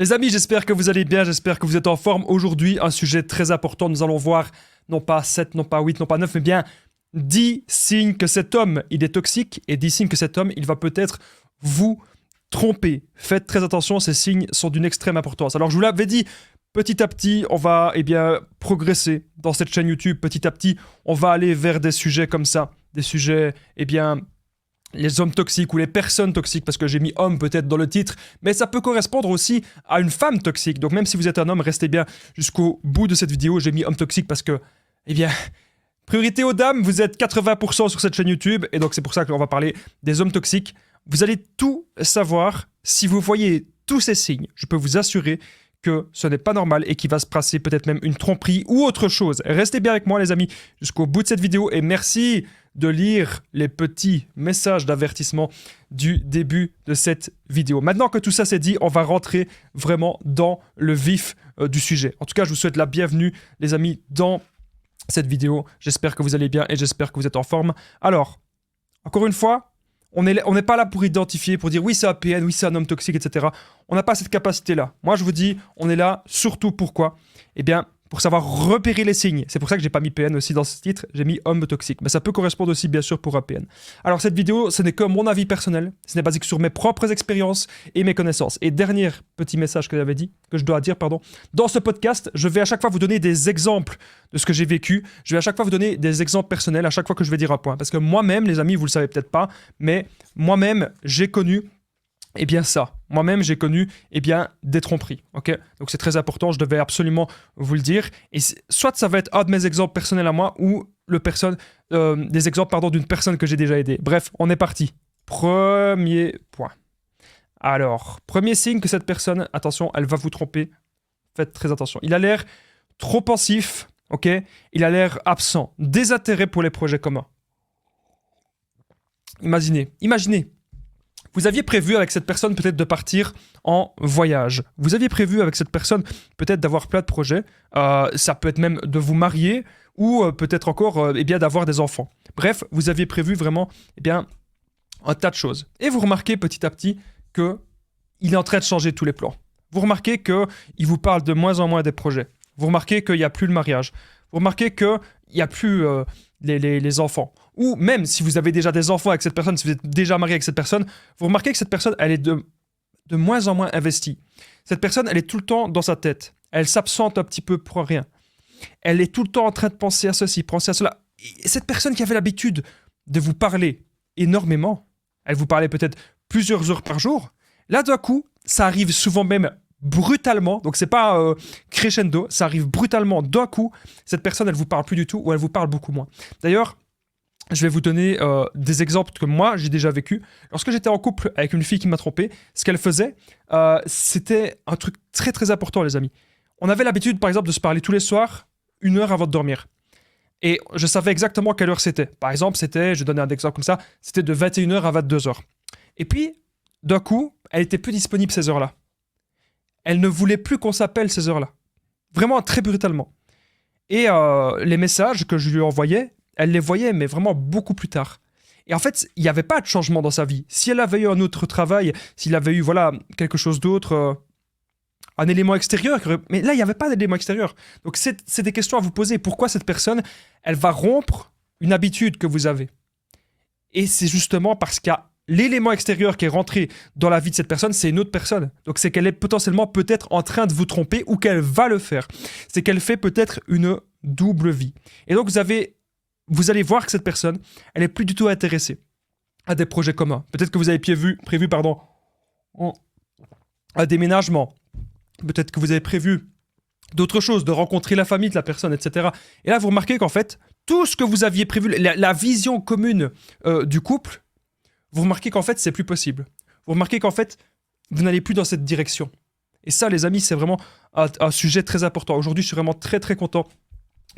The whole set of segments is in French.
Les amis, j'espère que vous allez bien, j'espère que vous êtes en forme. Aujourd'hui, un sujet très important. Nous allons voir non pas 7, non pas 8, non pas 9, mais bien 10 signes que cet homme, il est toxique et 10 signes que cet homme, il va peut-être vous tromper. Faites très attention, ces signes sont d'une extrême importance. Alors, je vous l'avais dit, petit à petit, on va progresser dans cette chaîne YouTube. Petit à petit, on va aller vers des sujets comme ça. Des sujets, les hommes toxiques ou les personnes toxiques, parce que j'ai mis homme peut-être dans le titre, mais ça peut correspondre aussi à une femme toxique. Donc même si vous êtes un homme, restez bien jusqu'au bout de cette vidéo. J'ai mis homme toxique parce que, priorité aux dames, vous êtes 80% sur cette chaîne YouTube, et donc c'est pour ça qu'on va parler des hommes toxiques. Vous allez tout savoir. Si vous voyez tous ces signes, je peux vous assurer que ce n'est pas normal et qu'il va se passer peut-être même une tromperie ou autre chose. Restez bien avec moi les amis jusqu'au bout de cette vidéo et merci de lire les petits messages d'avertissement du début de cette vidéo. Maintenant que tout ça c'est dit, on va rentrer vraiment dans le vif du sujet. En tout cas, je vous souhaite la bienvenue les amis dans cette vidéo. J'espère que vous allez bien et j'espère que vous êtes en forme. Alors, encore une fois, on n'est pas là pour identifier, pour dire oui c'est un PN, oui c'est un homme toxique, etc. On n'a pas cette capacité-là. Moi je vous dis, on est là surtout pourquoi ? Pour savoir repérer les signes. C'est pour ça que j'ai pas mis PN aussi dans ce titre, j'ai mis homme toxique. Mais ça peut correspondre aussi bien sûr pour un PN. Alors cette vidéo, ce n'est que mon avis personnel, ce n'est basé que sur mes propres expériences et mes connaissances. Et dernier petit message que je dois dire, dans ce podcast, je vais à chaque fois vous donner des exemples de ce que j'ai vécu. Je vais à chaque fois vous donner des exemples personnels à chaque fois que je vais dire un point. Parce que moi-même, les amis, vous le savez peut-être pas, mais moi-même, j'ai connu ça. Moi-même, j'ai connu des tromperies. Ok, donc c'est très important, je devais absolument vous le dire. Et soit ça va être un de mes exemples personnels à moi ou des exemples d'une personne que j'ai déjà aidée. Bref, on est parti. Premier point. Alors, premier signe que cette personne, attention, elle va vous tromper. Faites très attention. Il a l'air trop pensif, ok ? Il a l'air absent, désintérêt pour les projets communs. Imaginez. Vous aviez prévu avec cette personne peut-être de partir en voyage. Vous aviez prévu avec cette personne peut-être d'avoir plein de projets. Ça peut être même de vous marier ou peut-être encore d'avoir des enfants. Bref, vous aviez prévu vraiment un tas de choses. Et vous remarquez petit à petit qu'il est en train de changer tous les plans. Vous remarquez qu'il vous parle de moins en moins des projets. Vous remarquez qu'il n'y a plus le mariage. Vous remarquez qu'il n'y a plus les enfants. Ou même si vous avez déjà des enfants avec cette personne, si vous êtes déjà marié avec cette personne, vous remarquez que cette personne, elle est de moins en moins investie. Cette personne, elle est tout le temps dans sa tête. Elle s'absente un petit peu pour rien. Elle est tout le temps en train de penser à ceci, penser à cela. Et cette personne qui avait l'habitude de vous parler énormément, elle vous parlait peut-être plusieurs heures par jour, là d'un coup, ça arrive souvent même brutalement, donc c'est pas crescendo, ça arrive brutalement d'un coup, cette personne elle vous parle plus du tout ou elle vous parle beaucoup moins. D'ailleurs, je vais vous donner des exemples que moi j'ai déjà vécu. Lorsque j'étais en couple avec une fille qui m'a trompé, ce qu'elle faisait, c'était un truc très très important les amis. On avait l'habitude par exemple de se parler tous les soirs, 1 heure avant de dormir. Et je savais exactement quelle heure c'était. Par exemple, je donnais un exemple comme ça, c'était de 21h à 22h. Et puis, d'un coup, elle était plus disponible ces heures-là. Elle ne voulait plus qu'on s'appelle ces heures-là. Vraiment très brutalement. Et les messages que je lui envoyais, elle les voyait, mais vraiment beaucoup plus tard. Et en fait, il n'y avait pas de changement dans sa vie. Si elle avait eu un autre travail, s'il avait eu quelque chose d'autre, un élément extérieur, mais là, il n'y avait pas d'élément extérieur. Donc, c'est des questions à vous poser. Pourquoi cette personne, elle va rompre une habitude que vous avez ? Et c'est justement parce qu'il y a l'élément extérieur qui est rentré dans la vie de cette personne, c'est une autre personne. Donc, c'est qu'elle est potentiellement peut-être en train de vous tromper ou qu'elle va le faire. C'est qu'elle fait peut-être une double vie. Et donc, vous allez voir que cette personne, elle n'est plus du tout intéressée à des projets communs. Peut-être que vous avez prévu un déménagement. Peut-être que vous avez prévu d'autres choses, de rencontrer la famille de la personne, etc. Et là, vous remarquez qu'en fait, tout ce que vous aviez prévu, la vision commune du couple, vous remarquez qu'en fait, c'est plus possible. Vous remarquez qu'en fait, vous n'allez plus dans cette direction. Et ça, les amis, c'est vraiment un sujet très important. Aujourd'hui, je suis vraiment très, très content,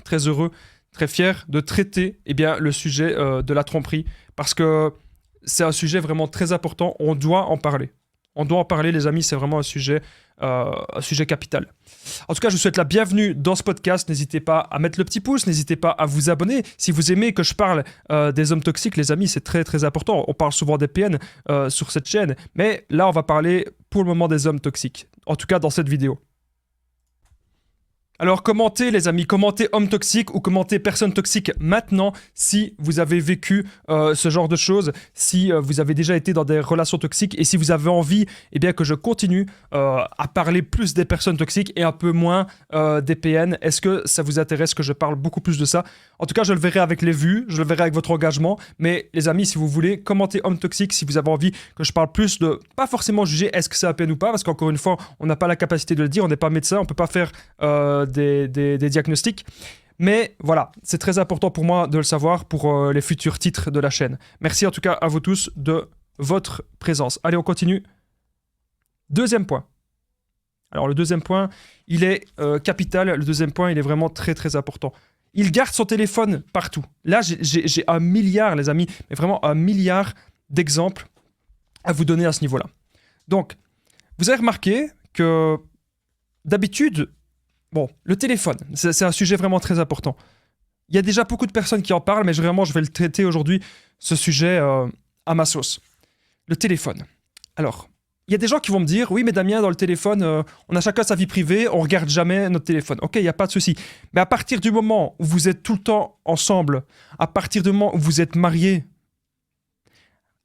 très heureux, très fier de traiter le sujet de la tromperie parce que c'est un sujet vraiment très important. On doit en parler. On doit en parler, les amis, c'est vraiment un sujet capital. En tout cas, je vous souhaite la bienvenue dans ce podcast. N'hésitez pas à mettre le petit pouce, n'hésitez pas à vous abonner. Si vous aimez que je parle des hommes toxiques, les amis, c'est très très important. On parle souvent des PN sur cette chaîne, mais là, on va parler pour le moment des hommes toxiques. En tout cas, dans cette vidéo. Alors commentez les amis, commentez homme toxique ou commentez personne toxique maintenant si vous avez vécu ce genre de choses, si vous avez déjà été dans des relations toxiques et si vous avez envie eh bien, que je continue à parler plus des personnes toxiques et un peu moins des PN. Est-ce que ça vous intéresse que je parle beaucoup plus de ça? En tout cas, je le verrai avec les vues, je le verrai avec votre engagement, mais les amis, si vous voulez, commentez homme toxique si vous avez envie que je parle plus de, pas forcément juger est-ce que c'est un PN ou pas, parce qu'encore une fois, on n'a pas la capacité de le dire, on n'est pas médecin, on peut pas faire des diagnostics. Mais voilà, c'est très important pour moi de le savoir pour les futurs titres de la chaîne. Merci en tout cas à vous tous de votre présence. Allez, on continue. Deuxième point. Alors le deuxième point, il est capital. Le deuxième point, il est vraiment très très important. Il garde son téléphone partout. Là, j'ai un milliard, les amis, mais vraiment un milliard d'exemples à vous donner à ce niveau-là. Donc, vous avez remarqué que d'habitude, bon, le téléphone, c'est un sujet vraiment très important. Il y a déjà beaucoup de personnes qui en parlent, mais vraiment, je vais le traiter aujourd'hui, ce sujet à ma sauce. Le téléphone. Alors, il y a des gens qui vont me dire, oui, mais Damien, dans le téléphone, on a chacun sa vie privée, on regarde jamais notre téléphone. Ok, il n'y a pas de souci. Mais à partir du moment où vous être tout le temps ensemble, à partir du moment où vous êtes mariés,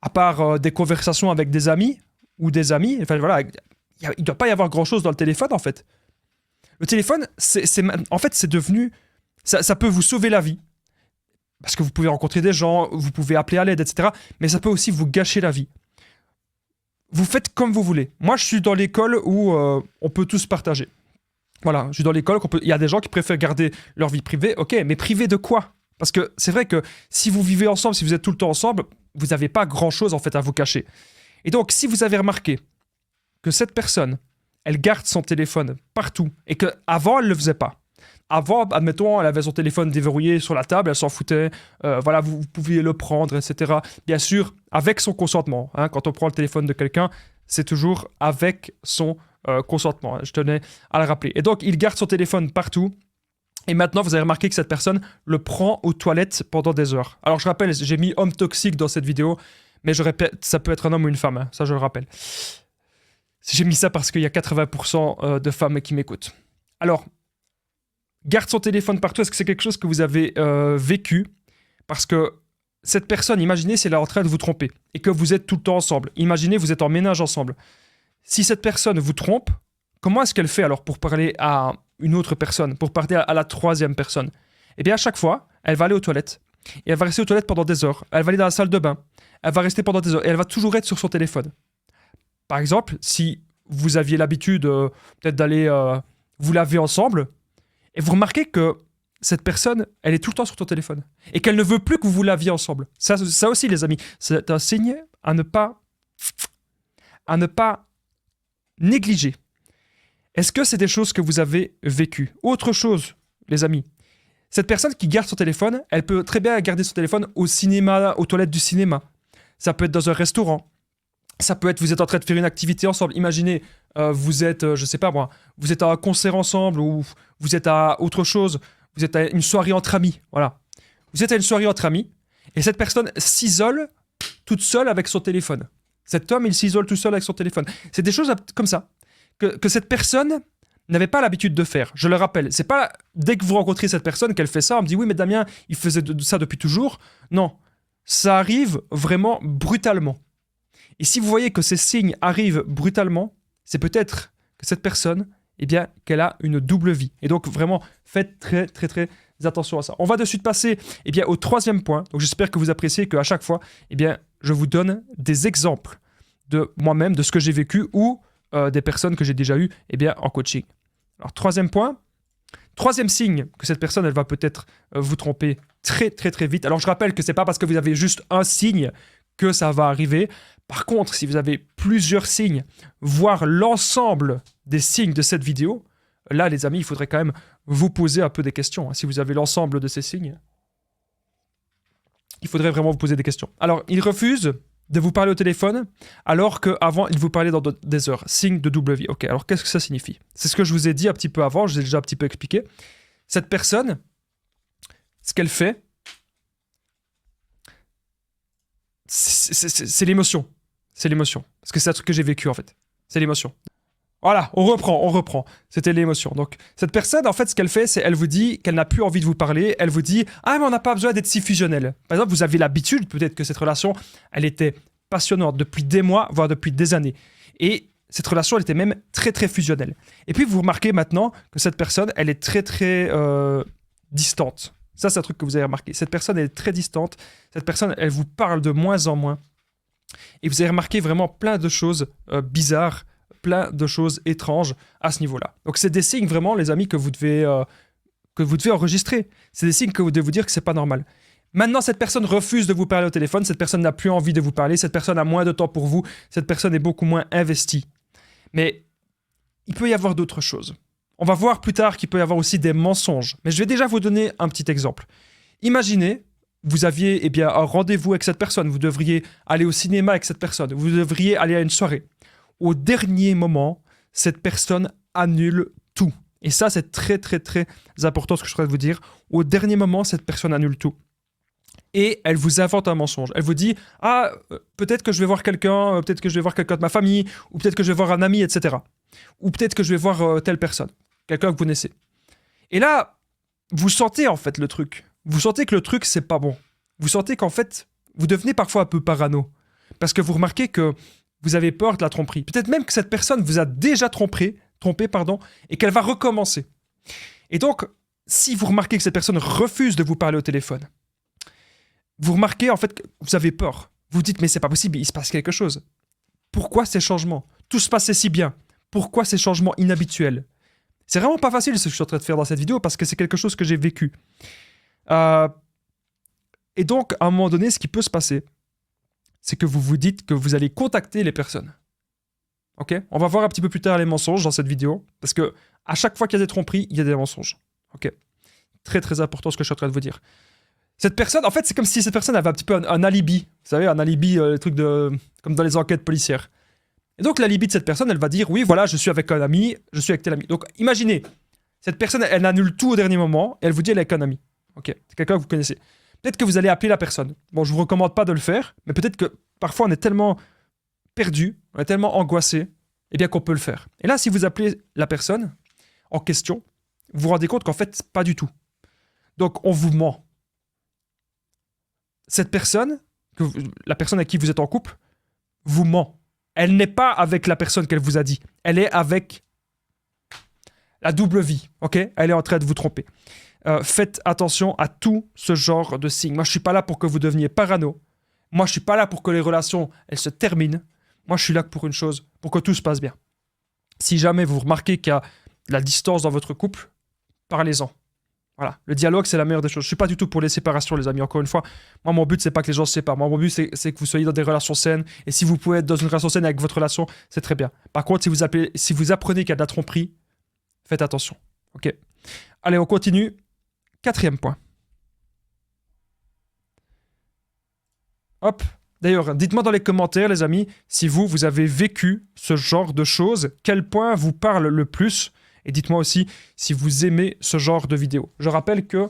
à part des conversations avec des amis ou des amis, enfin voilà, il ne doit pas y avoir grand-chose dans le téléphone, en fait. Le téléphone, en fait, c'est devenu... Ça peut vous sauver la vie. Parce que vous pouvez rencontrer des gens, vous pouvez appeler à l'aide, etc. Mais ça peut aussi vous gâcher la vie. Vous faites comme vous voulez. Moi, je suis dans l'école où on peut tous partager. Voilà, je suis dans l'école, il y a des gens qui préfèrent garder leur vie privée. Ok, mais privée de quoi? Parce que c'est vrai que si vous vivez ensemble, si vous êtes tout le temps ensemble, vous n'avez pas grand-chose en fait à vous cacher. Et donc, si vous avez remarqué que cette personne, elle garde son téléphone partout et qu'avant, elle ne le faisait pas. Avant, admettons, elle avait son téléphone déverrouillé sur la table, elle s'en foutait, voilà, vous pouviez le prendre, etc. Bien sûr, avec son consentement. Hein, quand on prend le téléphone de quelqu'un, c'est toujours avec son consentement. Hein, je tenais à le rappeler. Et donc, il garde son téléphone partout. Et maintenant, vous avez remarqué que cette personne le prend aux toilettes pendant des heures. Alors, je rappelle, j'ai mis homme toxique dans cette vidéo, mais je répète, ça peut être un homme ou une femme. Hein, ça, je le rappelle. J'ai mis ça parce qu'il y a 80% de femmes qui m'écoutent. Alors, garde son téléphone partout, est-ce que c'est quelque chose que vous avez vécu? Parce que cette personne, imaginez si elle est en train de vous tromper et que vous êtes tout le temps ensemble. Imaginez, vous êtes en ménage ensemble. Si cette personne vous trompe, comment est-ce qu'elle fait alors pour parler à une autre personne, pour parler à la troisième personne? Eh bien, à chaque fois, elle va aller aux toilettes. Et elle va rester aux toilettes pendant des heures. Elle va aller dans la salle de bain. Elle va rester pendant des heures. Et elle va toujours être sur son téléphone. Par exemple, si vous aviez l'habitude peut-être d'aller vous laver ensemble, et vous remarquez que cette personne, elle est tout le temps sur ton téléphone. Et qu'elle ne veut plus que vous vous laviez ensemble. Ça aussi, les amis, c'est un signe à ne pas négliger. Est-ce que c'est des choses que vous avez vécues? Autre chose, les amis. Cette personne qui garde son téléphone, elle peut très bien garder son téléphone au cinéma, aux toilettes du cinéma. Ça peut être dans un restaurant. Ça peut être, vous êtes en train de faire une activité ensemble. Imaginez, vous êtes, je sais pas moi, vous êtes à un concert ensemble ou vous êtes à autre chose. Vous êtes à une soirée entre amis. Voilà. Vous êtes à une soirée entre amis et cette personne s'isole toute seule avec son téléphone. Cet homme, il s'isole tout seul avec son téléphone. C'est des choses comme ça que cette personne n'avait pas l'habitude de faire. Je le rappelle, c'est pas dès que vous rencontrez cette personne qu'elle fait ça, on me dit oui mais Damien, il faisait ça depuis toujours. Non, ça arrive vraiment brutalement. Et si vous voyez que ces signes arrivent brutalement, c'est peut-être que cette personne, eh bien, qu'elle a une double vie. Et donc, vraiment, faites très, très, très attention à ça. On va de suite passer, eh bien, au troisième point. Donc, j'espère que vous appréciez qu'à chaque fois, eh bien, je vous donne des exemples de moi-même, de ce que j'ai vécu ou des personnes que j'ai déjà eues, eh bien, en coaching. Alors, troisième point. Troisième signe que cette personne, elle va peut-être vous tromper très, très, très vite. Alors, je rappelle que c'est pas parce que vous avez juste un signe que ça va arriver. Par contre, si vous avez plusieurs signes, voire l'ensemble des signes de cette vidéo, là, les amis, il faudrait quand même vous poser un peu des questions. Si vous avez l'ensemble de ces signes, il faudrait vraiment vous poser des questions. Alors, il refuse de vous parler au téléphone, alors qu'avant, il vous parlait dans des heures. Signe de double vie. Ok, alors qu'est-ce que ça signifie? C'est ce que je vous ai dit un petit peu avant, je vous ai déjà un petit peu expliqué. Cette personne, ce qu'elle fait, c'est l'émotion. C'est l'émotion. Parce que c'est un truc que j'ai vécu, en fait. C'est l'émotion. Voilà, on reprend. C'était l'émotion. Donc, cette personne, en fait, ce qu'elle fait, c'est elle vous dit qu'elle n'a plus envie de vous parler. Elle vous dit, ah, mais on n'a pas besoin d'être si fusionnel. Par exemple, vous avez l'habitude, peut-être que cette relation, elle était passionnante depuis des mois, voire depuis des années. Et cette relation, elle était même très, très fusionnelle. Et puis, vous remarquez maintenant que cette personne, elle est très, très distante. Ça, c'est un truc que vous avez remarqué. Cette personne, elle est très distante. Cette personne, elle vous parle de moins en moins. Et vous avez remarqué vraiment plein de choses bizarres, plein de choses étranges à ce niveau-là. Donc, c'est des signes vraiment, les amis, que vous devez enregistrer. C'est des signes que vous devez vous dire que c'est pas normal. Maintenant, cette personne refuse de vous parler au téléphone, cette personne n'a plus envie de vous parler, cette personne a moins de temps pour vous, cette personne est beaucoup moins investie. Mais il peut y avoir d'autres choses. On va voir plus tard qu'il peut y avoir aussi des mensonges. Mais je vais déjà vous donner un petit exemple. Imaginez, vous aviez un rendez-vous avec cette personne, vous devriez aller au cinéma avec cette personne, vous devriez aller à une soirée. Au dernier moment, cette personne annule tout. Et ça, c'est très, très, très important ce que je voudrais vous dire. Au dernier moment, cette personne annule tout. Et elle vous invente un mensonge. Elle vous dit « Ah, peut-être que je vais voir quelqu'un, peut-être que je vais voir quelqu'un de ma famille, ou peut-être que je vais voir un ami, etc. Ou peut-être que je vais voir telle personne, quelqu'un que vous connaissez. » Et là, vous sentez en fait le truc. Vous sentez que le truc, c'est pas bon. Vous sentez qu'en fait, vous devenez parfois un peu parano. Parce que vous remarquez que vous avez peur de la tromperie. Peut-être même que cette personne vous a déjà trompé, et qu'elle va recommencer. Et donc, si vous remarquez que cette personne refuse de vous parler au téléphone, vous remarquez en fait que vous avez peur. Vous dites, mais c'est pas possible, il se passe quelque chose. Pourquoi ces changements? Tout se passait si bien. Pourquoi ces changements inhabituels? C'est vraiment pas facile ce que je suis en train de faire dans cette vidéo parce que c'est quelque chose que j'ai vécu. Et donc, à un moment donné, ce qui peut se passer, c'est que vous vous dites que vous allez contacter les personnes. Ok? On va voir un petit peu plus tard les mensonges dans cette vidéo, parce que à chaque fois qu'il y a des tromperies, il y a des mensonges. Ok? Très très important ce que je suis en train de vous dire. Cette personne, en fait, c'est comme si cette personne avait un petit peu un alibi. Vous savez, un alibi, le truc comme dans les enquêtes policières. Et donc, l'alibi de cette personne, elle va dire, oui, voilà, je suis avec un ami, je suis avec tel ami. Donc, imaginez, cette personne, elle annule tout au dernier moment, et elle vous dit, elle est avec un ami. Ok? C'est quelqu'un que vous connaissez. Peut-être que vous allez appeler la personne. Bon, je vous recommande pas de le faire, mais peut-être que parfois on est tellement perdu, on est tellement angoissé, eh bien qu'on peut le faire. Et là, si vous appelez la personne en question, vous vous rendez compte qu'en fait, pas du tout. Donc, on vous ment. Cette personne, la personne avec qui vous êtes en couple, vous ment. Elle n'est pas avec la personne qu'elle vous a dit. Elle est avec la double vie, ok? Elle est en train de vous tromper. Faites attention à tout ce genre de signes. Moi, je suis pas là pour que vous deveniez parano. Moi, je suis pas là pour que les relations, elles se terminent. Moi, je suis là pour une chose, pour que tout se passe bien. Si jamais vous remarquez qu'il y a de la distance dans votre couple, parlez-en. Voilà, le dialogue, c'est la meilleure des choses. Je suis pas du tout pour les séparations, les amis. Encore une fois, moi, mon but, c'est pas que les gens se séparent. Moi, mon but, c'est que vous soyez dans des relations saines. Et si vous pouvez être dans une relation saine avec votre relation, c'est très bien. Par contre, si vous apprenez qu'il y a de la tromperie, faites attention. Ok. Allez, on continue. 4e point. Hop. D'ailleurs, dites-moi dans les commentaires, les amis, si vous avez vécu ce genre de choses, quel point vous parle le plus, et dites-moi aussi si vous aimez ce genre de vidéo. Je rappelle que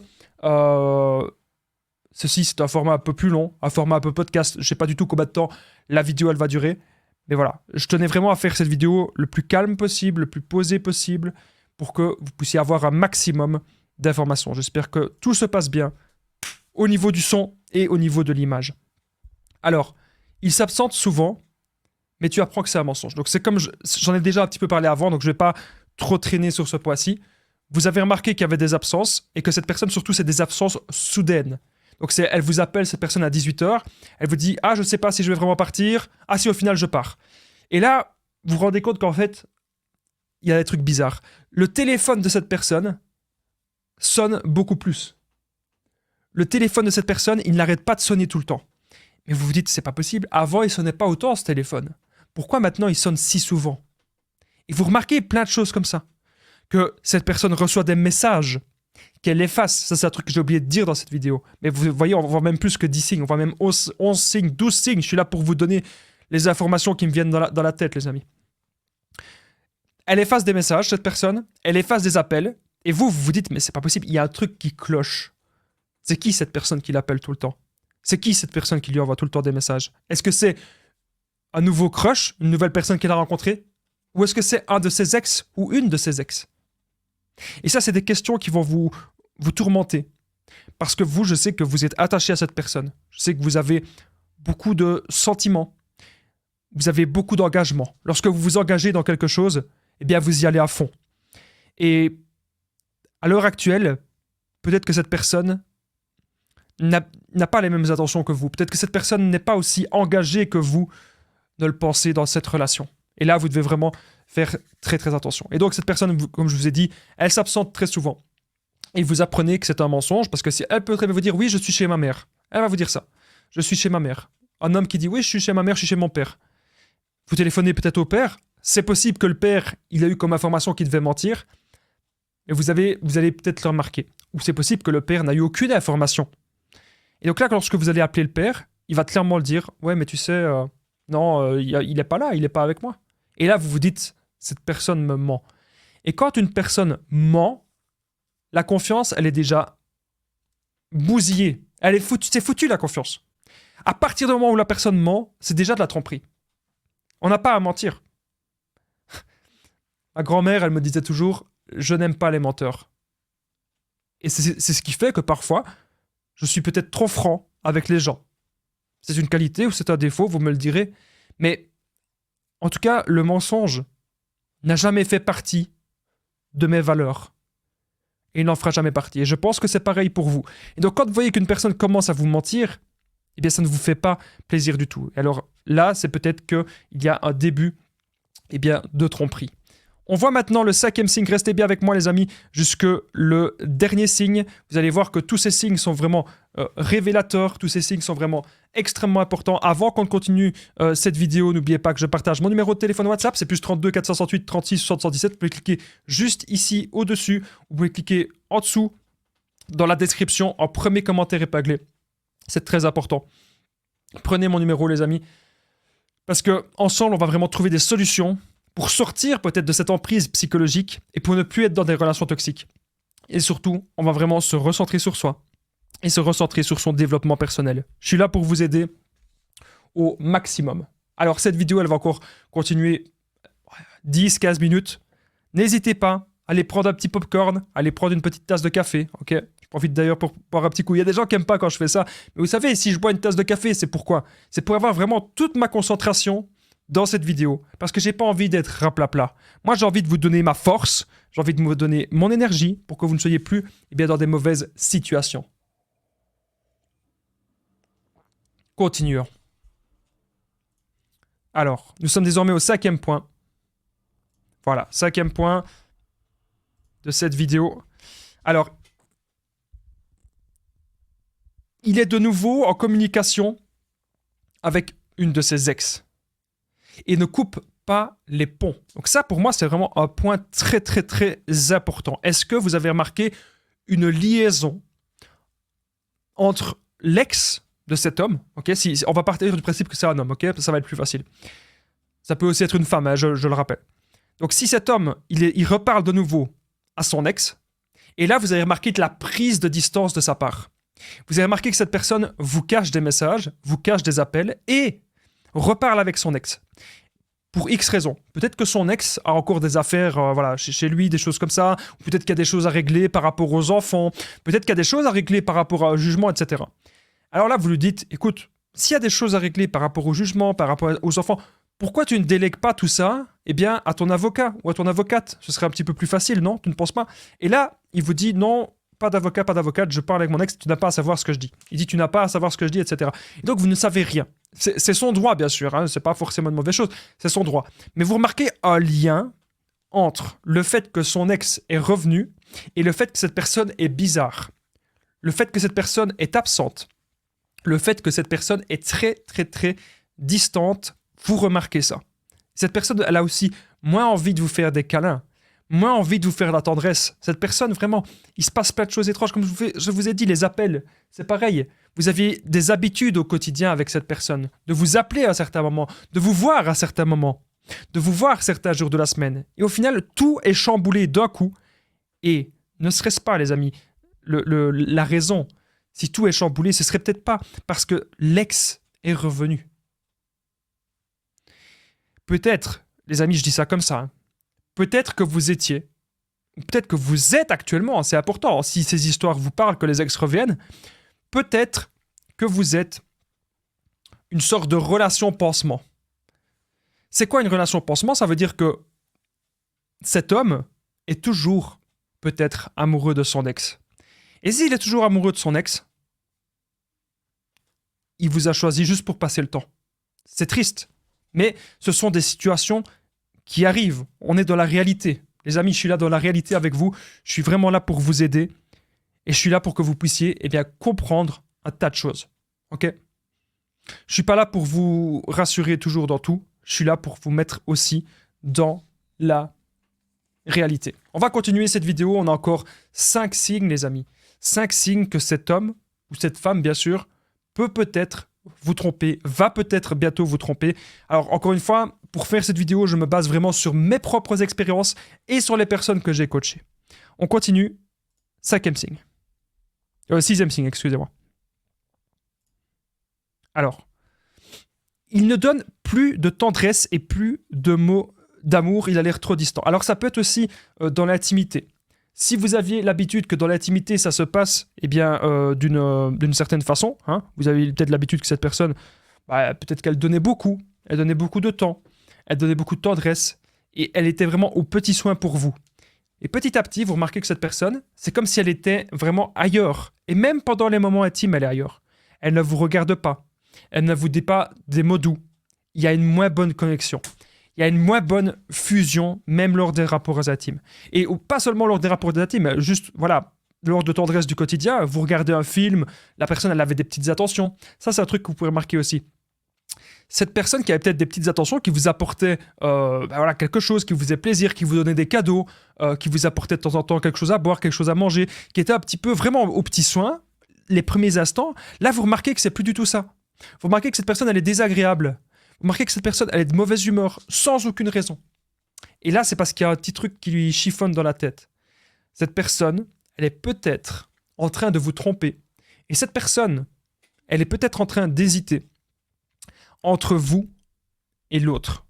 ceci, c'est un format un peu plus long, un format un peu podcast. Je ne sais pas du tout combien de temps la vidéo elle va durer, mais voilà. Je tenais vraiment à faire cette vidéo le plus calme possible, le plus posé possible, pour que vous puissiez avoir un maximum d'informations. J'espère que tout se passe bien au niveau du son et au niveau de l'image. Alors, il s'absente souvent, mais tu apprends que c'est un mensonge. Donc c'est comme, j'en ai déjà un petit peu parlé avant, donc je ne vais pas trop traîner sur ce point-ci. Vous avez remarqué qu'il y avait des absences, et que cette personne, surtout, c'est des absences soudaines. Donc elle vous appelle, cette personne, à 18h, elle vous dit « Ah, je ne sais pas si je vais vraiment partir. Ah, si, au final, je pars. » Et là, vous vous rendez compte qu'en fait, il y a des trucs bizarres. Le téléphone de cette personne sonne beaucoup plus. Le téléphone de cette personne, il n'arrête pas de sonner tout le temps. Mais vous vous dites, c'est pas possible. Avant, il sonnait pas autant, ce téléphone. Pourquoi maintenant, il sonne si souvent? Et vous remarquez plein de choses comme ça. Que cette personne reçoit des messages qu'elle efface. Ça, c'est un truc que j'ai oublié de dire dans cette vidéo. Mais vous voyez, on voit même plus que 10 signes. On voit même 11 signes, 12 signes. Je suis là pour vous donner les informations qui me viennent dans la tête, les amis. Elle efface des messages, cette personne. Elle efface des appels. Et vous vous dites, mais c'est pas possible. Il y a un truc qui cloche. C'est qui cette personne qui l'appelle tout le temps? C'est qui cette personne qui lui envoie tout le temps des messages? Est-ce que c'est un nouveau crush, une nouvelle personne qu'elle a rencontrée? Ou est-ce que c'est un de ses ex ou une de ses ex? Et ça, c'est des questions qui vont vous tourmenter. Parce que vous, je sais que vous êtes attaché à cette personne. Je sais que vous avez beaucoup de sentiments. Vous avez beaucoup d'engagement. Lorsque vous vous engagez dans quelque chose, eh bien, vous y allez à fond. Et à l'heure actuelle, peut-être que cette personne n'a pas les mêmes intentions que vous. Peut-être que cette personne n'est pas aussi engagée que vous ne le pensez dans cette relation. Et là, vous devez vraiment faire très très attention. Et donc, cette personne, comme je vous ai dit, elle s'absente très souvent. Et vous apprenez que c'est un mensonge, parce que si elle peut très bien vous dire « Oui, je suis chez ma mère », elle va vous dire ça. « Je suis chez ma mère ». Un homme qui dit « Oui, je suis chez ma mère, je suis chez mon père ». Vous téléphonez peut-être au père. C'est possible que le père, il a eu comme information qu'il devait mentir. Et vous allez peut-être le remarquer. Ou c'est possible que le père n'a eu aucune information. Et donc là, lorsque vous allez appeler le père, il va clairement le dire « Ouais, mais tu sais, non, il n'est pas là, il n'est pas avec moi ». Et là, vous vous dites « Cette personne me ment ». Et quand une personne ment, la confiance, elle est déjà bousillée. C'est foutu, la confiance. À partir du moment où la personne ment, c'est déjà de la tromperie. On n'a pas à mentir. Ma grand-mère, elle me disait toujours « Je n'aime pas les menteurs ». Et c'est ce qui fait que parfois, je suis peut-être trop franc avec les gens. C'est une qualité ou c'est un défaut, vous me le direz. Mais en tout cas, le mensonge n'a jamais fait partie de mes valeurs. Et il n'en fera jamais partie. Et je pense que c'est pareil pour vous. Et donc, quand vous voyez qu'une personne commence à vous mentir, eh bien, ça ne vous fait pas plaisir du tout. Et alors là, c'est peut-être qu'il y a un début de tromperie. On voit maintenant le 5e signe. Restez bien avec moi, les amis, jusque le dernier signe. Vous allez voir que tous ces signes sont vraiment révélateurs. Tous ces signes sont vraiment extrêmement importants. Avant qu'on continue cette vidéo, n'oubliez pas que je partage mon numéro de téléphone WhatsApp. C'est plus 32 468 36 77. Vous pouvez cliquer juste ici au-dessus. Vous pouvez cliquer en dessous dans la description en premier commentaire épinglé. C'est très important. Prenez mon numéro, les amis, parce qu'ensemble, on va vraiment trouver des solutions pour sortir peut-être de cette emprise psychologique et pour ne plus être dans des relations toxiques. Et surtout, on va vraiment se recentrer sur soi et se recentrer sur son développement personnel. Je suis là pour vous aider au maximum. Alors, cette vidéo, elle va encore continuer 10-15 minutes. N'hésitez pas à aller prendre un petit popcorn, à aller prendre une petite tasse de café, ok ? Je profite d'ailleurs pour boire un petit coup. Il y a des gens qui n'aiment pas quand je fais ça. Mais vous savez, si je bois une tasse de café, c'est pourquoi ? C'est pour avoir vraiment toute ma concentration dans cette vidéo. Parce que j'ai pas envie d'être raplapla. Moi, j'ai envie de vous donner ma force. J'ai envie de vous donner mon énergie pour que vous ne soyez plus dans des mauvaises situations. Continuons. Alors, nous sommes désormais au 5e point. Voilà, 5e point de cette vidéo. Alors, il est de nouveau en communication avec une de ses ex. Et ne coupe pas les ponts. Donc ça, pour moi, c'est vraiment un point très, très, très important. Est-ce que vous avez remarqué une liaison entre l'ex de cet homme, ok, on va partir du principe que c'est un homme, ok, ça va être plus facile. Ça peut aussi être une femme, hein, je le rappelle. Donc si cet homme, il reparle de nouveau à son ex, et là, vous avez remarqué de la prise de distance de sa part. Vous avez remarqué que cette personne vous cache des messages, vous cache des appels, et reparle avec son ex. Pour X raisons. Peut-être que son ex a encore des affaires chez lui, des choses comme ça. Ou peut-être qu'il y a des choses à régler par rapport aux enfants. Peut-être qu'il y a des choses à régler par rapport au jugement, etc. Alors là, vous lui dites, écoute, s'il y a des choses à régler par rapport au jugement, par rapport aux enfants, pourquoi tu ne délègues pas tout ça à ton avocat ou à ton avocate ? Ce serait un petit peu plus facile, non ? Tu ne penses pas ? Et là, il vous dit, non, pas d'avocat, pas d'avocate, je parle avec mon ex, tu n'as pas à savoir ce que je dis. Il dit, tu n'as pas à savoir ce que je dis, etc. Et donc, vous ne savez rien. C'est son droit, bien sûr, hein, c'est pas forcément une mauvaise chose, c'est son droit. Mais vous remarquez un lien entre le fait que son ex est revenu et le fait que cette personne est bizarre. Le fait que cette personne est absente. Le fait que cette personne est très, très, très distante. Vous remarquez ça. Cette personne, elle a aussi moins envie de vous faire des câlins, moins envie de vous faire la tendresse. Cette personne, vraiment, il se passe plein de choses étranges. Comme je vous ai dit, les appels, c'est pareil. Vous aviez des habitudes au quotidien avec cette personne, de vous appeler à certains moments, de vous voir à certains moments, de vous voir certains jours de la semaine. Et au final, tout est chamboulé d'un coup. Et ne serait-ce pas, les amis, la raison, si tout est chamboulé, ce serait peut-être pas parce que l'ex est revenu. Peut-être, les amis, je dis ça comme ça, hein, peut-être que vous étiez, peut-être que vous êtes actuellement, c'est important, si ces histoires vous parlent, que les ex reviennent, peut-être que vous êtes une sorte de relation pansement. C'est quoi une relation pansement? Ça veut dire que cet homme est toujours peut-être amoureux de son ex. Et s'il est toujours amoureux de son ex, il vous a choisi juste pour passer le temps. C'est triste, mais ce sont des situations qui arrivent. On est dans la réalité. Les amis, je suis là dans la réalité avec vous. Je suis vraiment là pour vous aider. Et je suis là pour que vous puissiez comprendre un tas de choses. Ok? Je suis pas là pour vous rassurer toujours dans tout. Je suis là pour vous mettre aussi dans la réalité. On va continuer cette vidéo. On a encore 5 signes, les amis. 5 signes que cet homme, ou cette femme, bien sûr, peut peut-être vous tromper, va peut-être bientôt vous tromper. Alors, encore une fois, pour faire cette vidéo, je me base vraiment sur mes propres expériences et sur les personnes que j'ai coachées. On continue. 5e signe. 6e signe, excusez-moi. Alors, il ne donne plus de tendresse et plus de mots d'amour, il a l'air trop distant. Alors ça peut être aussi dans l'intimité. Si vous aviez l'habitude que dans l'intimité ça se passe d'une certaine façon, hein, vous avez peut-être l'habitude que cette personne, peut-être qu'elle donnait beaucoup de temps, elle donnait beaucoup de tendresse et elle était vraiment aux petits soins pour vous. Et petit à petit, vous remarquez que cette personne, c'est comme si elle était vraiment ailleurs. Et même pendant les moments intimes, elle est ailleurs. Elle ne vous regarde pas. Elle ne vous dit pas des mots doux. Il y a une moins bonne connexion. Il y a une moins bonne fusion, même lors des rapports intimes. Et pas seulement lors des rapports intimes, mais juste, voilà, lors de tendresse du quotidien, vous regardez un film, la personne, elle avait des petites attentions. Ça, c'est un truc que vous pouvez remarquer aussi. Cette personne qui avait peut-être des petites attentions, qui vous apportait quelque chose, qui vous faisait plaisir, qui vous donnait des cadeaux, qui vous apportait de temps en temps quelque chose à boire, quelque chose à manger, qui était un petit peu vraiment aux petits soins, les premiers instants, là, vous remarquez que c'est plus du tout ça. Vous remarquez que cette personne, elle est désagréable. Vous remarquez que cette personne, elle est de mauvaise humeur, sans aucune raison. Et là, c'est parce qu'il y a un petit truc qui lui chiffonne dans la tête. Cette personne, elle est peut-être en train de vous tromper. Et cette personne, elle est peut-être en train d'hésiter entre vous et l'autre.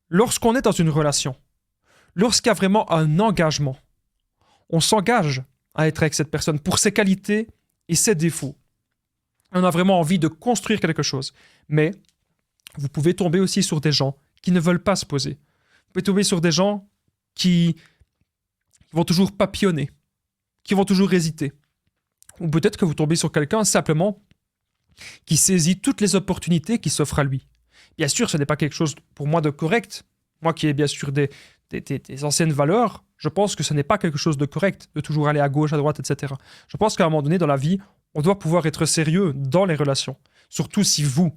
Lorsqu'on est dans une relation, lorsqu'il y a vraiment un engagement, on s'engage à être avec cette personne pour ses qualités et ses défauts. On a vraiment envie de construire quelque chose. Mais vous pouvez tomber aussi sur des gens qui ne veulent pas se poser. Vous pouvez tomber sur des gens qui vont toujours papillonner, qui vont toujours hésiter. Ou peut-être que vous tombez sur quelqu'un simplement qui saisit toutes les opportunités qui s'offrent à lui. Bien sûr, ce n'est pas quelque chose pour moi de correct. Moi qui ai bien sûr des anciennes valeurs, je pense que ce n'est pas quelque chose de correct de toujours aller à gauche, à droite, etc. Je pense qu'à un moment donné dans la vie, on doit pouvoir être sérieux dans les relations. Surtout si vous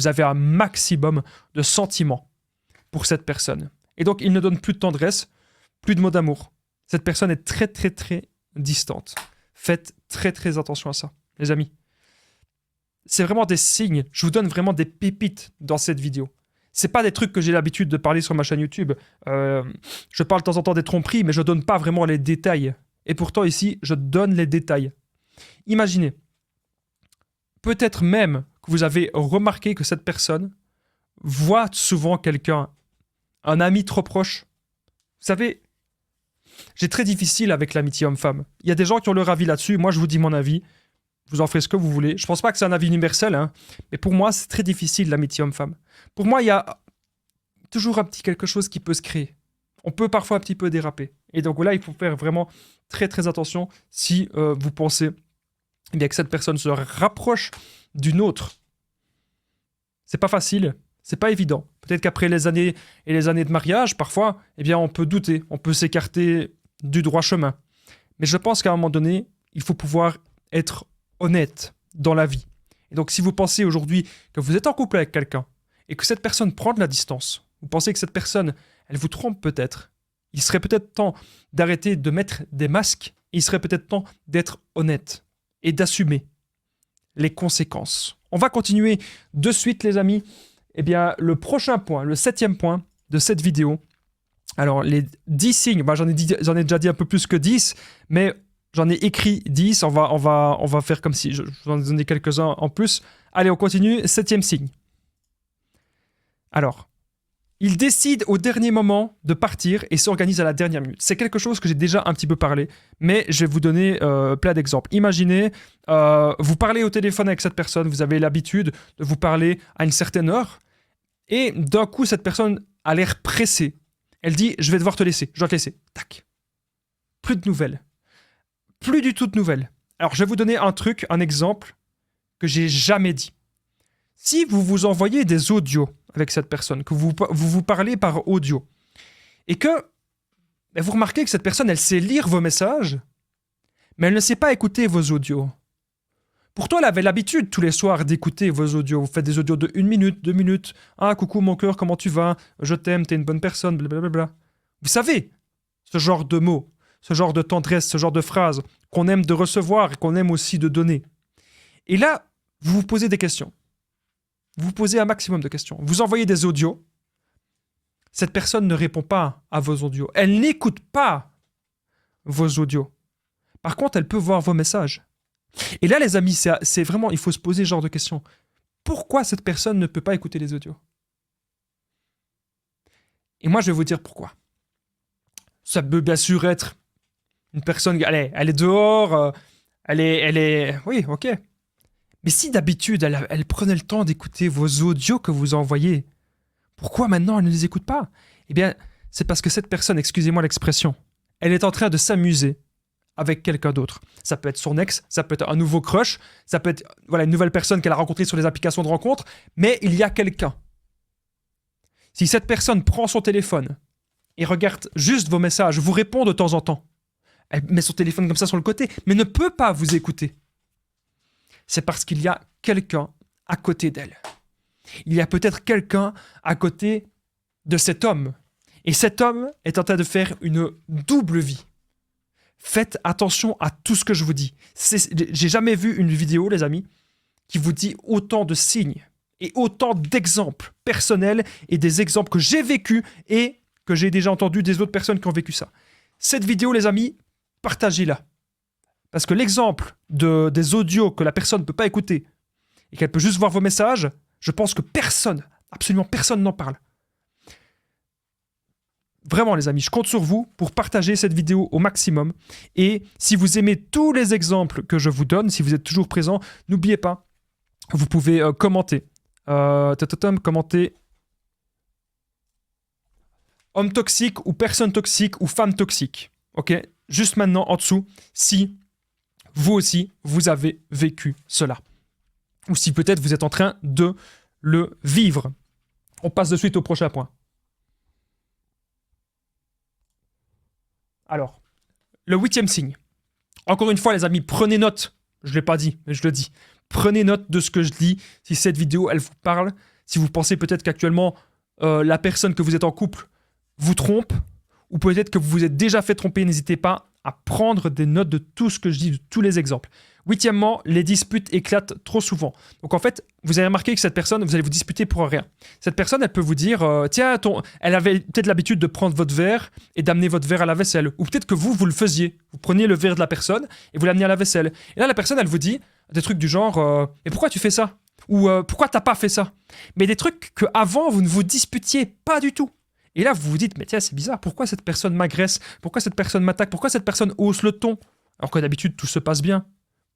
avez un maximum de sentiments pour cette personne. Et donc, il ne donne plus de tendresse, plus de mots d'amour. Cette personne est très, très, très distante. Faites très, très attention à ça, les amis. C'est vraiment des signes. Je vous donne vraiment des pépites dans cette vidéo. C'est pas des trucs que j'ai l'habitude de parler sur ma chaîne YouTube. Je parle de temps en temps des tromperies, mais je donne pas vraiment les détails. Et pourtant, ici, je donne les détails. Imaginez, peut-être même que vous avez remarqué que cette personne voit souvent quelqu'un, un ami trop proche. Vous savez, j'ai très difficile avec l'amitié homme-femme. Il y a des gens qui ont leur avis là-dessus. Moi, je vous dis mon avis. Vous en ferez ce que vous voulez. Je pense pas que c'est un avis universel, hein, mais pour moi, c'est très difficile l'amitié homme-femme. Pour moi, il y a toujours un petit quelque chose qui peut se créer. On peut parfois un petit peu déraper. Et donc là, il faut faire vraiment très très attention si vous pensez que cette personne se rapproche d'une autre. C'est pas facile, c'est pas évident. Peut-être qu'après les années et les années de mariage, parfois, on peut douter, on peut s'écarter du droit chemin. Mais je pense qu'à un moment donné, il faut pouvoir être honnête dans la vie. Et donc, si vous pensez aujourd'hui que vous êtes en couple avec quelqu'un et que cette personne prend de la distance, vous pensez que cette personne, elle vous trompe peut-être, il serait peut-être temps d'arrêter de mettre des masques, il serait peut-être temps d'être honnête et d'assumer les conséquences. On va continuer de suite, les amis. Le prochain point, le 7e point de cette vidéo. Alors, les 10 signes, j'en ai déjà dit un peu plus que 10, mais j'en ai écrit 10. On va faire comme si je vous en ai donné quelques-uns en plus. Allez, on continue. 7e signe. Alors, Ils décident au dernier moment de partir et s'organisent à la dernière minute. C'est quelque chose que j'ai déjà un petit peu parlé, mais je vais vous donner plein d'exemples. Imaginez, vous parlez au téléphone avec cette personne, vous avez l'habitude de vous parler à une certaine heure, et d'un coup, cette personne a l'air pressée. Elle dit « Je vais devoir te laisser, je dois te laisser. » Tac. Plus de nouvelles. Plus du tout de nouvelles. Alors, je vais vous donner un exemple que j'ai jamais dit. Si vous vous envoyez des audios avec cette personne, que vous parlez par audio, et que vous remarquez que cette personne, elle sait lire vos messages, mais elle ne sait pas écouter vos audios. Pourtant, elle avait l'habitude tous les soirs d'écouter vos audios. Vous faites des audios de 1 minute, 2 minutes. Ah, coucou mon cœur, comment tu vas? Je t'aime, t'es une bonne personne, blablabla. Vous savez, ce genre de mots, ce genre de tendresse, ce genre de phrases qu'on aime de recevoir et qu'on aime aussi de donner. Et là, vous vous posez des questions. Vous posez un maximum de questions. Vous envoyez des audios. Cette personne ne répond pas à vos audios. Elle n'écoute pas vos audios. Par contre, elle peut voir vos messages. Et là, les amis, c'est vraiment, il faut se poser ce genre de questions. Pourquoi cette personne ne peut pas écouter les audios? Et moi, je vais vous dire pourquoi. Ça peut bien sûr être une personne, elle est dehors, oui, ok. Mais si d'habitude, elle prenait le temps d'écouter vos audios que vous envoyez, pourquoi maintenant elle ne les écoute pas? Eh bien, c'est parce que cette personne, excusez-moi l'expression, elle est en train de s'amuser avec quelqu'un d'autre. Ça peut être son ex, ça peut être un nouveau crush, ça peut être une nouvelle personne qu'elle a rencontrée sur les applications de rencontre, mais il y a quelqu'un. Si cette personne prend son téléphone et regarde juste vos messages, vous répond de temps en temps, elle met son téléphone comme ça sur le côté, mais ne peut pas vous écouter. C'est parce qu'il y a quelqu'un à côté d'elle. Il y a peut-être quelqu'un à côté de cet homme. Et cet homme est en train de faire une double vie. Faites attention à tout ce que je vous dis. J'ai jamais vu une vidéo, les amis, qui vous dit autant de signes et autant d'exemples personnels et des exemples que j'ai vécus et que j'ai déjà entendu des autres personnes qui ont vécu ça. Cette vidéo, les amis, partagez-la. Parce que l'exemple des audios que la personne ne peut pas écouter et qu'elle peut juste voir vos messages, je pense que personne, absolument personne n'en parle. Vraiment les amis, je compte sur vous pour partager cette vidéo au maximum. Et si vous aimez tous les exemples que je vous donne, si vous êtes toujours présent, n'oubliez pas, vous pouvez commenter. Commenter homme toxique ou personne toxique ou femme toxique. Ok? Juste maintenant en dessous, si vous aussi, vous avez vécu cela. Ou si peut-être vous êtes en train de le vivre. On passe de suite au prochain point. Alors, le 8e signe. Encore une fois, les amis, prenez note. Je ne l'ai pas dit, mais je le dis. Prenez note de ce que je dis. Si cette vidéo, elle vous parle, si vous pensez peut-être qu'actuellement, la personne que vous êtes en couple vous trompe, ou peut-être que vous vous êtes déjà fait tromper, n'hésitez pas à prendre des notes de tout ce que je dis, de tous les exemples. 8e, les disputes éclatent trop souvent. Donc en fait, vous avez remarqué que cette personne, vous allez vous disputer pour rien. Cette personne, elle peut vous dire, tiens, elle avait peut-être l'habitude de prendre votre verre et d'amener votre verre à la vaisselle. Ou peut-être que vous le faisiez. Vous preniez le verre de la personne et vous l'amenez à la vaisselle. Et là, la personne, elle vous dit des trucs du genre, et pourquoi tu fais ça? Ou pourquoi t'as pas fait ça? Mais des trucs qu'avant, vous ne vous disputiez pas du tout. Et là, vous vous dites, mais tiens, c'est bizarre, pourquoi cette personne m'agresse? Pourquoi cette personne m'attaque? Pourquoi cette personne hausse le ton? Alors que d'habitude, tout se passe bien.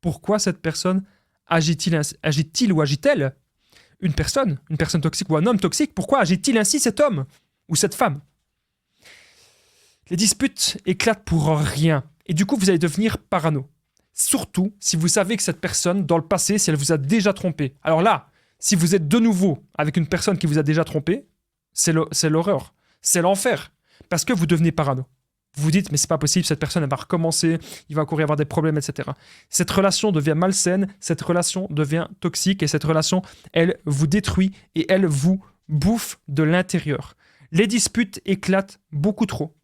Pourquoi cette personne agit-il ou agit-elle une personne toxique ou un homme toxique? Pourquoi agit-il ainsi cet homme ou cette femme? Les disputes éclatent pour rien. Et du coup, vous allez devenir parano. Surtout si vous savez que cette personne, dans le passé, si elle vous a déjà trompé. Alors là, si vous êtes de nouveau avec une personne qui vous a déjà trompé, c'est l'horreur. C'est l'enfer. Parce que vous devenez parano. Vous vous dites, mais c'est pas possible, cette personne, elle va recommencer, il va encore y avoir des problèmes, etc. Cette relation devient malsaine, cette relation devient toxique, et cette relation, elle vous détruit et elle vous bouffe de l'intérieur. Les disputes éclatent beaucoup trop.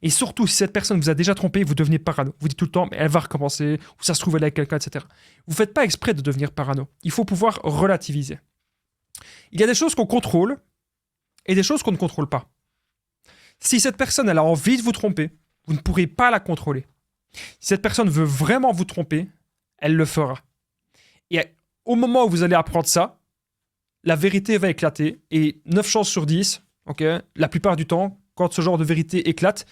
Et surtout, si cette personne vous a déjà trompé, vous devenez parano. Vous dites tout le temps, mais elle va recommencer, ou ça se trouve, elle est avec quelqu'un, etc. Vous ne faites pas exprès de devenir parano. Il faut pouvoir relativiser. Il y a des choses qu'on contrôle et des choses qu'on ne contrôle pas. Si cette personne, elle a envie de vous tromper, vous ne pourrez pas la contrôler. Si cette personne veut vraiment vous tromper, elle le fera. Et au moment où vous allez apprendre ça, la vérité va éclater et 9 chances sur 10, ok? La plupart du temps, quand ce genre de vérité éclate,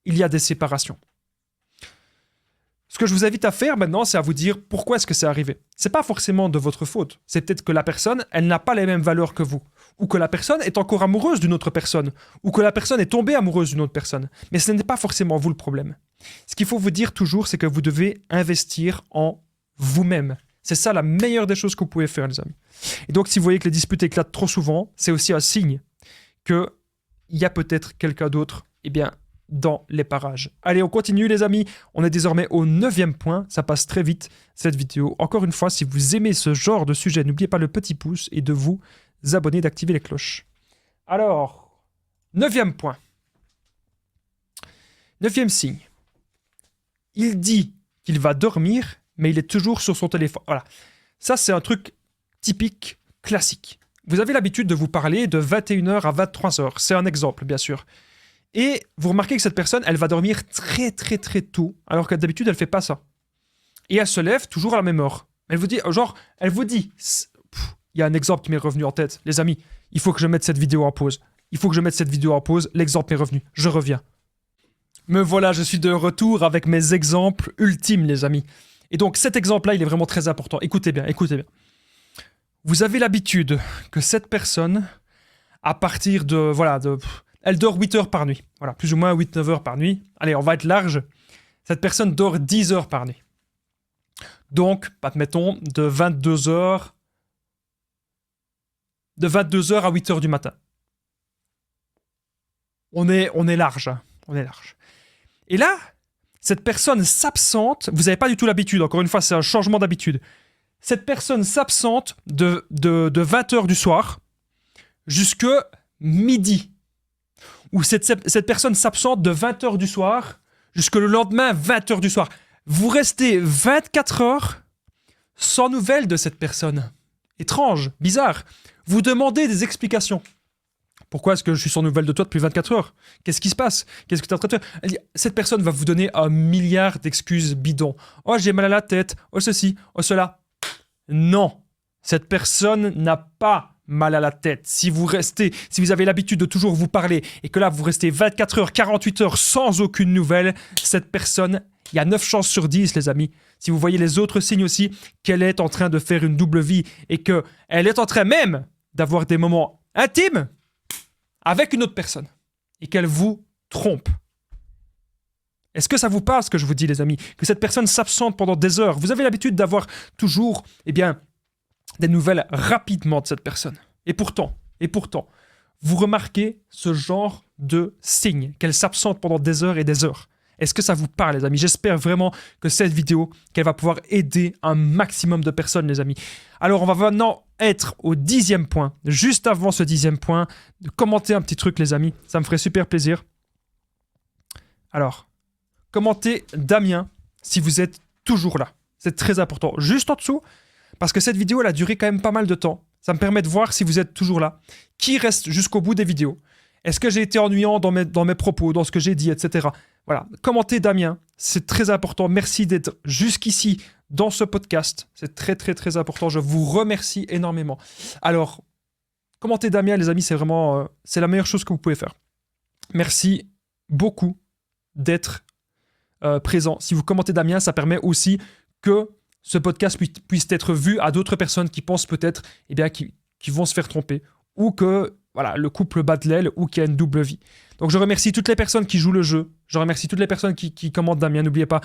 il y a des séparations. Ce que je vous invite à faire maintenant, c'est à vous dire pourquoi est-ce que c'est arrivé. C'est pas forcément de votre faute. C'est peut-être que la personne, elle n'a pas les mêmes valeurs que vous. Ou que la personne est encore amoureuse d'une autre personne. Ou que la personne est tombée amoureuse d'une autre personne. Mais ce n'est pas forcément vous le problème. Ce qu'il faut vous dire toujours, c'est que vous devez investir en vous-même. C'est ça la meilleure des choses que vous pouvez faire, les amis. Et donc, si vous voyez que les disputes éclatent trop souvent, c'est aussi un signe qu'il y a peut-être quelqu'un d'autre, eh bien, dans les parages. Allez, on continue les amis. On est désormais au 9e point. Ça passe très vite cette vidéo. Encore une fois, si vous aimez ce genre de sujet, n'oubliez pas le petit pouce et de vous abonner, d'activer les cloches. Alors, 9e point. 9e signe. Il dit qu'il va dormir, mais il est toujours sur son téléphone. Voilà. Ça, c'est un truc typique, classique. Vous avez l'habitude de vous parler de 21h à 23h. C'est un exemple, bien sûr. Et vous remarquez que cette personne, elle va dormir très très très tôt, alors que d'habitude, elle fait pas ça. Et elle se lève toujours à la même heure. Elle vous dit, il y a un exemple qui m'est revenu en tête. Les amis, il faut que je mette cette vidéo en pause. L'exemple m'est revenu. Je reviens. Me voilà, je suis de retour avec mes exemples ultimes, les amis. Et donc, cet exemple-là, il est vraiment très important. Écoutez bien. Vous avez l'habitude que cette personne, à partir de... elle dort 8 heures par nuit. Voilà, plus ou moins 8-9 heures par nuit. Allez, on va être large. Cette personne dort 10 heures par nuit. Donc, admettons, de 22 heures à 8 heures du matin. On est large. On est large. Et là, cette personne s'absente. Vous n'avez pas du tout l'habitude. Encore une fois, c'est un changement d'habitude. Cette personne s'absente de 20 heures du soir jusque midi. Ou cette personne s'absente de 20 heures du soir jusque le lendemain 20 heures du soir. Vous restez 24 heures sans nouvelles de cette personne. Étrange, bizarre. Vous demandez des explications. Pourquoi est-ce que je suis sans nouvelles de toi depuis 24 heures? Qu'est-ce qui se passe? Qu'est-ce que tu es en train de faire? Cette personne va vous donner un milliard d'excuses bidons. Oh, j'ai mal à la tête. Oh, ceci. Oh, cela. Non. Cette personne n'a pas mal à la tête. Si vous avez l'habitude de toujours vous parler et que là, vous restez 24 heures, 48 heures sans aucune nouvelle, cette personne, il y a 9 chances sur 10, les amis. Si vous voyez les autres signes aussi, qu'elle est en train de faire une double vie et qu'elle est en train même d'avoir des moments intimes avec une autre personne et qu'elle vous trompe. Est-ce que ça vous parle ce que je vous dis, les amis? Que cette personne s'absente pendant des heures. Vous avez l'habitude d'avoir toujours, des nouvelles rapidement de cette personne. Et pourtant, vous remarquez ce genre de signe, qu'elle s'absente pendant des heures et des heures. Est-ce que ça vous parle, les amis? J'espère vraiment que cette vidéo, qu'elle va pouvoir aider un maximum de personnes, les amis. Alors, on va maintenant être au 10e point. Juste avant ce 10e point, de commenter un petit truc, les amis. Ça me ferait super plaisir. Alors, commentez Damien si vous êtes toujours là. C'est très important. Juste en dessous, parce que cette vidéo, elle a duré quand même pas mal de temps. Ça me permet de voir si vous êtes toujours là. Qui reste jusqu'au bout des vidéos? Est-ce que j'ai été ennuyant dans mes propos, dans ce que j'ai dit, etc. Voilà. Commentez Damien, c'est très important. Merci d'être jusqu'ici dans ce podcast. C'est très, très, très important. Je vous remercie énormément. Alors, commentez Damien, les amis, c'est vraiment... c'est la meilleure chose que vous pouvez faire. Merci beaucoup d'être présent. Si vous commentez Damien, ça permet aussi que ce podcast puisse être vu à d'autres personnes qui pensent peut-être qui vont se faire tromper ou que le couple bat de l'aile ou qu'il y a une double vie. Donc je remercie toutes les personnes qui jouent le jeu. Je remercie toutes les personnes qui commentent Damien. N'oubliez pas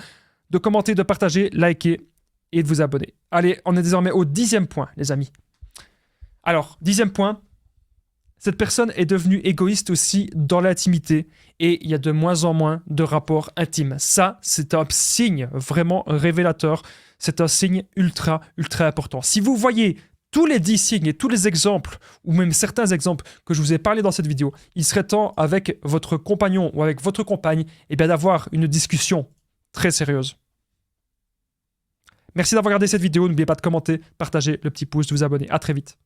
de commenter, de partager, liker et de vous abonner. Allez, on est désormais au 10e point, les amis. Alors, 10e point, cette personne est devenue égoïste aussi dans l'intimité et il y a de moins en moins de rapports intimes. Ça, c'est un signe vraiment révélateur. C'est un signe ultra, ultra important. Si vous voyez tous les 10 signes et tous les exemples, ou même certains exemples que je vous ai parlé dans cette vidéo, il serait temps avec votre compagnon ou avec votre compagne d'avoir une discussion très sérieuse. Merci d'avoir regardé cette vidéo. N'oubliez pas de commenter, partager, le petit pouce, de vous abonner. À très vite.